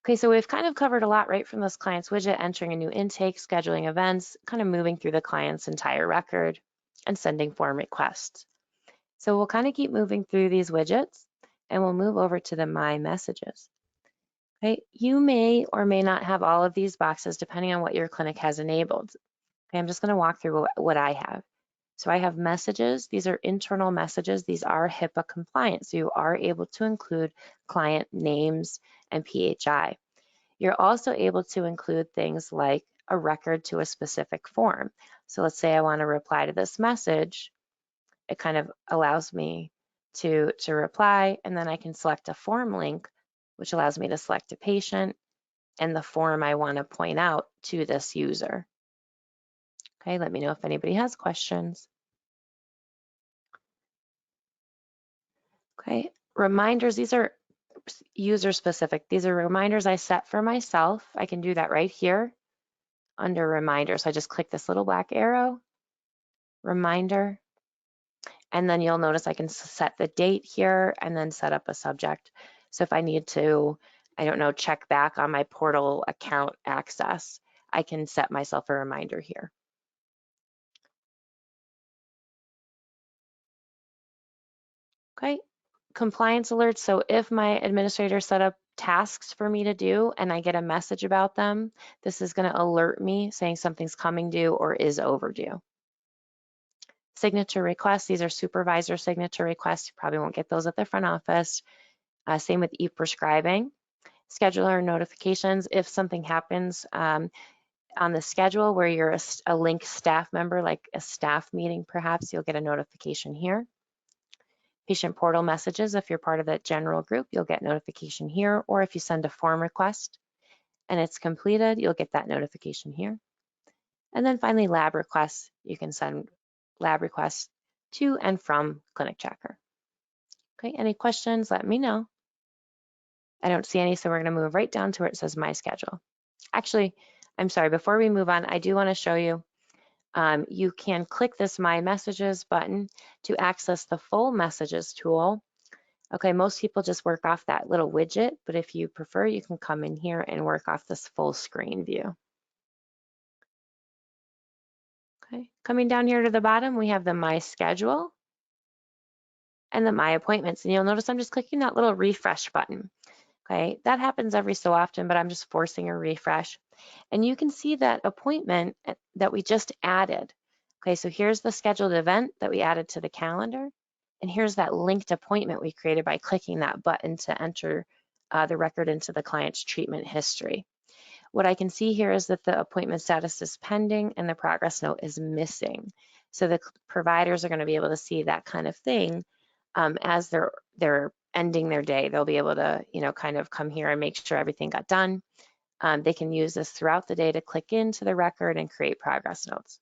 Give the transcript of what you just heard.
Okay, so we've kind of covered a lot right from this client's widget, entering a new intake, scheduling events, kind of moving through the client's entire record, and sending form requests. So we'll kind of keep moving through these widgets, and we'll move over to the My Messages. Okay, you may or may not have all of these boxes depending on what your clinic has enabled. Okay, I'm just going to walk through what I have. So I have messages. These are internal messages. These are HIPAA compliant, so you are able to include client names and PHI. You're also able to include things like a record to a specific form. So let's say I want to reply to this message. It kind of allows me to reply, and then I can select a form link, which allows me to select a patient and the form I want to point out to this user. Okay, let me know if anybody has questions. Okay, reminders, these are user specific. These are reminders I set for myself. I can do that right here under reminders. So I just click this little black arrow, reminder, and then you'll notice I can set the date here and then set up a subject. So if I need to, I don't know, check back on my portal account access, I can set myself a reminder here. Okay, compliance alerts. So if my administrator set up tasks for me to do and I get a message about them, this is going to alert me saying something's coming due or is overdue. Signature requests, these are supervisor signature requests. You probably won't get those at the front office. Same with e-prescribing. Scheduler notifications, if something happens on the schedule where you're a link staff member, like a staff meeting perhaps, you'll get a notification here. Patient portal messages, if you're part of that general group, you'll get notification here, or if you send a form request and it's completed, you'll get that notification here. And then finally, lab requests, you can send lab requests to and from ClinicTracker. Okay, any questions, let me know. I don't see any, so we're gonna move right down to where it says My Schedule. Actually, I'm sorry, before we move on, I do wanna show you, you can click this My Messages button to access the full messages tool. Okay, most people just work off that little widget, but if you prefer, you can come in here and work off this full screen view. Okay, coming down here to the bottom, we have the My Schedule and the My Appointments. And you'll notice I'm just clicking that little refresh button. Okay, that happens every so often, but I'm just forcing a refresh. And you can see that appointment that we just added. Okay, so here's the scheduled event that we added to the calendar. And here's that linked appointment we created by clicking that button to enter the record into the client's treatment history. What I can see here is that the appointment status is pending and the progress note is missing. So the providers are going to be able to see that kind of thing as they're ending their day. They'll be able to, kind of come here and make sure everything got done. They can use this throughout the day to click into the record and create progress notes.